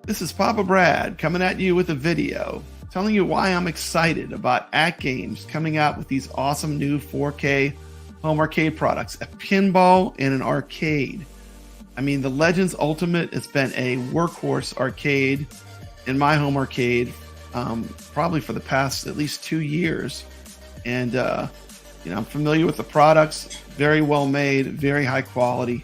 This is Papa Brad coming at you with a video telling you why I'm excited about AtGames coming out with these awesome new 4K home arcade products, a pinball and an arcade. I mean, the Legends Ultimate has been a workhorse arcade in my home arcade probably for the past at least 2 years. And, I'm familiar with the products, very well made, very high quality.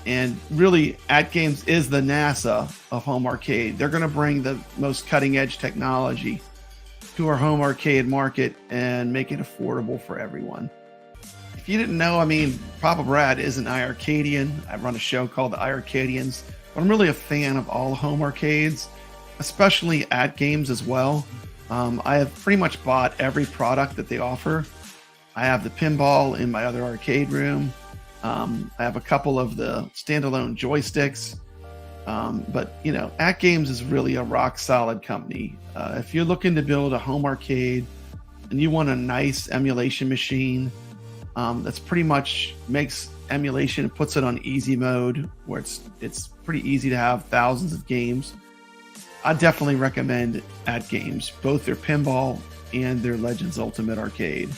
And really, AtGames is the NASA of home arcade. They're going to bring the most cutting edge technology to our home arcade market and make it affordable for everyone. If you didn't know, Papa Brad is an iiRcadian. I run a show called the iiRcadians, but I'm really a fan of all home arcades, especially AtGames as well. I have pretty much bought every product that they offer. I have the pinball in my other arcade room. I have a couple of the standalone joysticks, but AtGames is really a rock solid company. If you're looking to build a home arcade and you want a nice emulation machine that's pretty much makes emulation, puts it on easy mode where it's pretty easy to have thousands of games, I definitely recommend AtGames, both their pinball and their Legends Ultimate Arcade.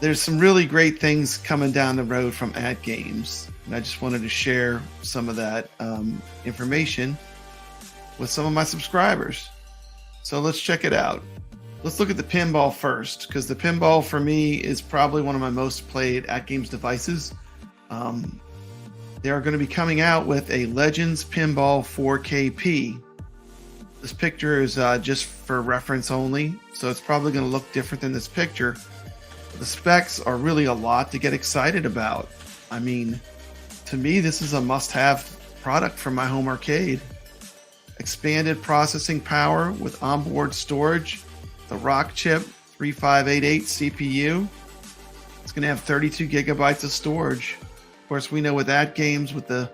There's some really great things coming down the road from AtGames, and I just wanted to share some of that information with some of my subscribers. So let's check it out. Let's look at the pinball first, because the pinball for me is probably one of my most played AtGames devices. They are going to be coming out with a Legends Pinball 4KP. This picture is just for reference only, so it's probably going to look different than this picture. The specs are really a lot to get excited about. To me, this is a must-have product for my home arcade. Expanded processing power with onboard storage, the Rockchip 3588 CPU. It's going to have 32 gigabytes of storage. Of course, we know with AtGames, with the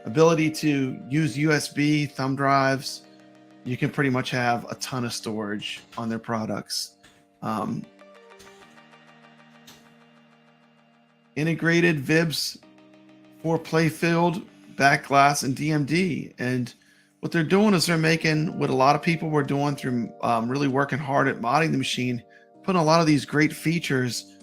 ability to use USB thumb drives, you can pretty much have a ton of storage on their products. Integrated VIBs for playfield, backglass, and DMD. And what they're doing is they're making what a lot of people were doing through really working hard at modding the machine, putting a lot of these great features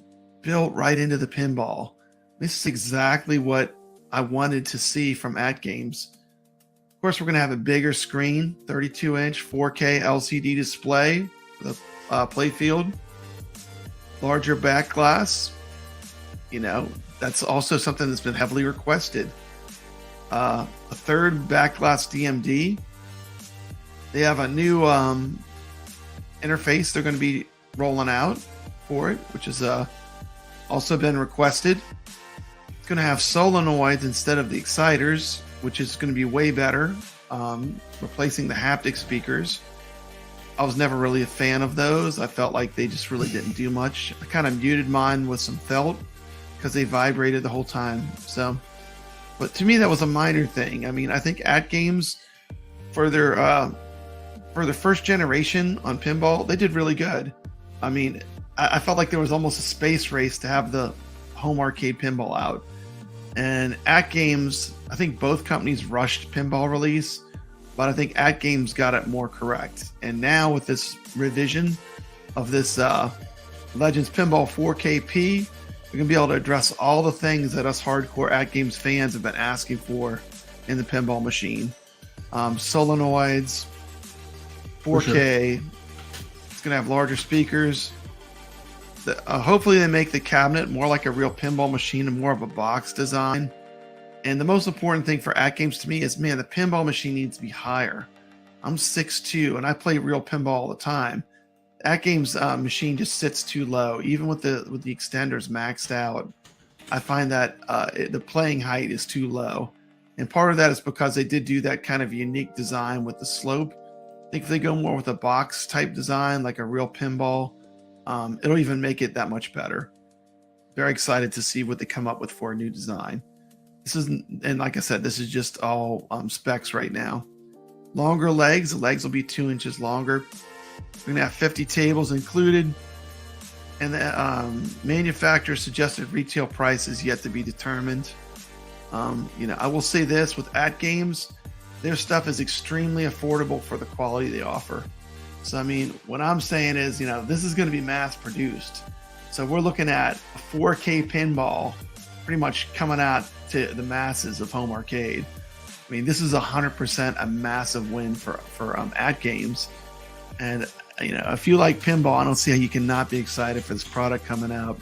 built right into the pinball. This is exactly what I wanted to see from AtGames. Of course, we're going to have a bigger screen, 32-inch 4K LCD display for the playfield, larger backglass. That's also something that's been heavily requested. A third backglass DMD. They have a new interface they're going to be rolling out for it, which has also been requested. It's going to have solenoids instead of the exciters, which is going to be way better, replacing the haptic speakers. I was never really a fan of those. I felt like they just really didn't do much. I kind of muted mine with some felt because they vibrated the whole time. But to me, that was a minor thing. I think AtGames, for their first generation on pinball, they did really good. I felt like there was almost a space race to have the home arcade pinball out. And AtGames, I think both companies rushed pinball release, but I think AtGames got it more correct. And now with this revision of this Legends Pinball 4KP, we're going to be able to address all the things that us hardcore AtGames fans have been asking for in the pinball machine. Solenoids, 4K. Sure. It's going to have larger speakers. Hopefully they make the cabinet more like a real pinball machine and more of a box design. And the most important thing for AtGames to me is, the pinball machine needs to be higher. I'm 6'2", and I play real pinball all the time. AtGames machine just sits too low, even with the extenders maxed out. I find that the playing height is too low, and part of that is because they did do that kind of unique design with the slope. I think if they go more with a box type design, like a real pinball, it'll even make it that much better. Very excited to see what they come up with for a new design. And like I said, this is just all specs right now. Longer legs. The legs will be 2 inches longer. We're going to have 50 tables included. And the manufacturer's suggested retail price is yet to be determined. I will say this with AtGames, their stuff is extremely affordable for the quality they offer. So, I mean, what I'm saying is, you know, this is going to be mass produced. So we're looking at a 4K pinball pretty much coming out to the masses of home arcade. I mean, this is 100% a massive win for AtGames. And, you know, if you like pinball, I don't see how you cannot be excited for this product coming out.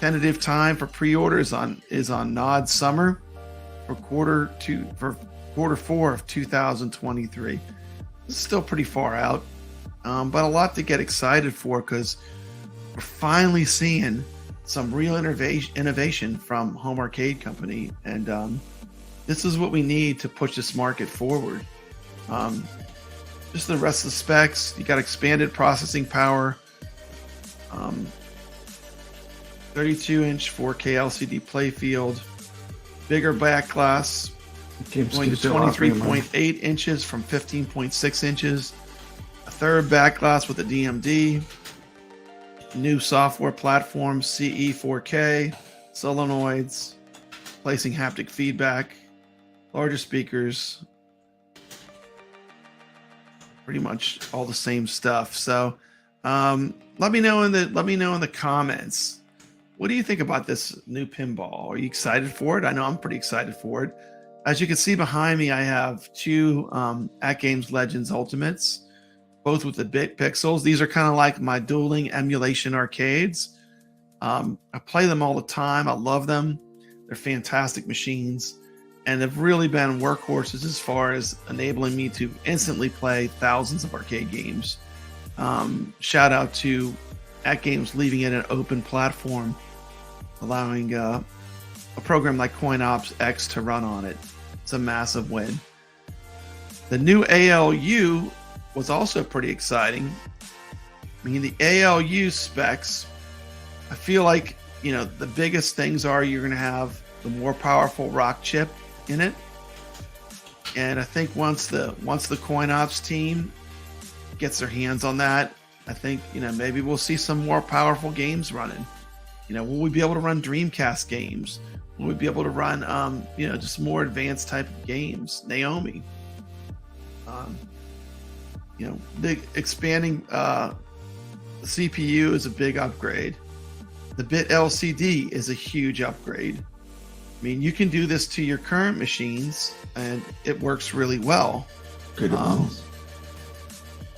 Tentative time for pre-orders is on Nod Summer for quarter 4 of 2023. This is still pretty far out, but a lot to get excited for because we're finally seeing some real innovation from Home Arcade Company, and this is what we need to push this market forward. Just the rest of the specs, you got expanded processing power, 32-inch 4K LCD playfield, bigger back glass, going to 23.8 inches from 15.6 inches, a third back glass with a DMD, new software platform, CE 4K, solenoids, placing haptic feedback, larger speakers, pretty much all the same stuff. So let me know in the comments, what do you think about this new pinball? Are you excited for it? I know I'm pretty excited for it. As you can see behind me, I have two AtGames Legends Ultimates, both with the bit pixels. These are kind of like my dueling emulation arcades. I play them all the time. I love them. They're fantastic machines, and have really been workhorses as far as enabling me to instantly play thousands of arcade games. Shout out to AtGames leaving it an open platform, allowing a program like CoinOps X to run on it. It's a massive win. The new ALU was also pretty exciting. I mean, the ALU specs, I feel like, you know, the biggest things are you're going to have the more powerful rock chip in it. And I think once the CoinOps team gets their hands on that, I think, you know, maybe we'll see some more powerful games running. You know, will we be able to run Dreamcast games? Will we be able to run, you know, just more advanced type of games? Naomi. You know, the expanding CPU is a big upgrade. The bit LCD is a huge upgrade. I mean, you can do this to your current machines, and it works really well. Good. I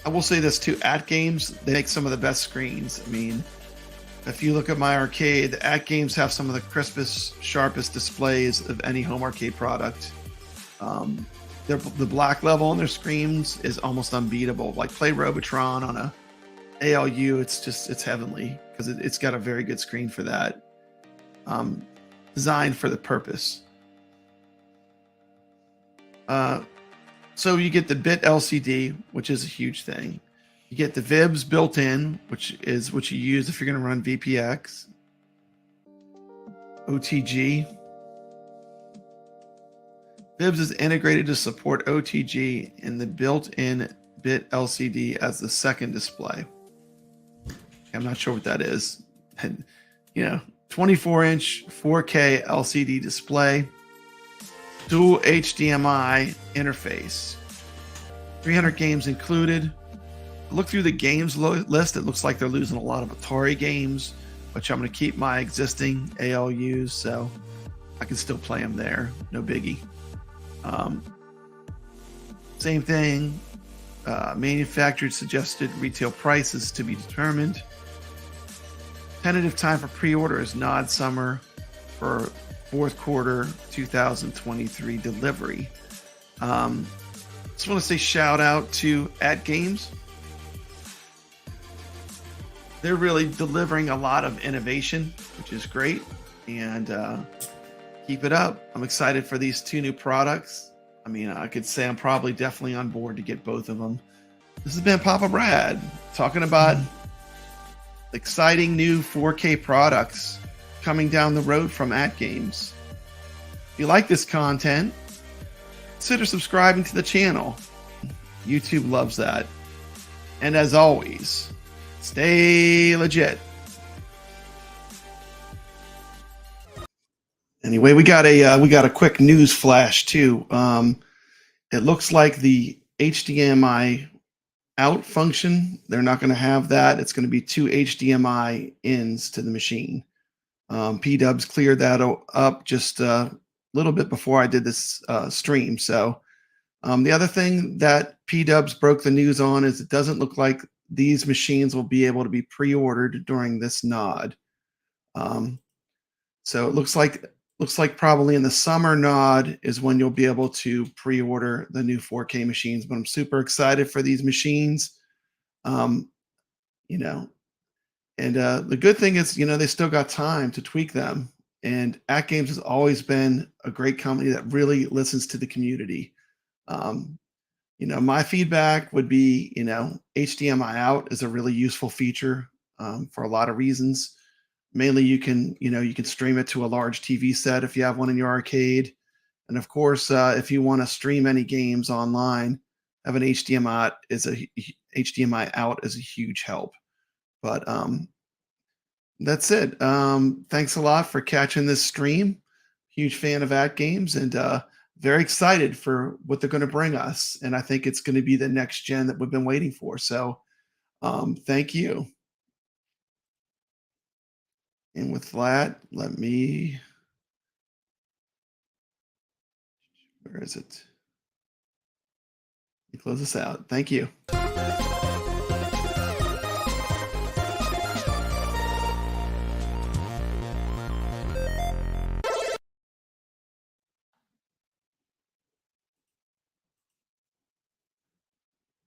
will say this too, AtGames, they make some of the best screens. I mean, if you look at my arcade, the AtGames have some of the crispest, sharpest displays of any home arcade product. The black level on their screens is almost unbeatable. Like, play Robotron on a ALU, it's heavenly because it's got a very good screen for that. Designed for the purpose. So you get the bit LCD, which is a huge thing. You get the VIBs built in, which is what you use if you're going to run VPX. OTG. VIBs is integrated to support OTG in the built-in bit LCD as the second display. I'm not sure what that is. And, you know, 24-inch 4K LCD display, dual HDMI interface, 300 games included. Look through the games list. It looks like they're losing a lot of Atari games, which I'm going to keep my existing ALUs, so I can still play them there. No biggie. Same thing. Manufactured suggested retail prices to be determined. Tentative time for pre-order is Nod Summer for fourth quarter 2023 delivery. Just want to say shout out to AtGames. They're really delivering a lot of innovation, which is great, and keep it up. I'm excited for these two new products. I mean, I could say I'm probably definitely on board to get both of them. This has been Papa Brad talking about exciting new 4K products coming down the road from AtGames. If you like this content, consider subscribing to the channel. YouTube loves that. And as always, stay legit. Anyway, we got a quick news flash too. It looks like the HDMI out function, they're not going to have that. It's going to be two HDMI ins to the machine. P-Dubs cleared that up just a little bit before I did this stream. So the other thing that P-Dubs broke the news on is it doesn't look like these machines will be able to be pre-ordered during this nod. So it looks like probably in the summer nod is when you'll be able to pre-order the new 4K machines. But I'm super excited for these machines. Um, you know, and the good thing is, they still got time to tweak them. And AtGames has always been a great company that really listens to the community. Um, my feedback would be, HDMI out is a really useful feature for a lot of reasons. Mainly, you can stream it to a large TV set if you have one in your arcade, and of course, if you want to stream any games online, having HDMI out is a huge help. But that's it. Thanks a lot for catching this stream. Huge fan of AtGames, and very excited for what they're going to bring us. And I think it's going to be the next gen that we've been waiting for. So thank you. And with that, let me, where is it? Let me close this out. Thank you.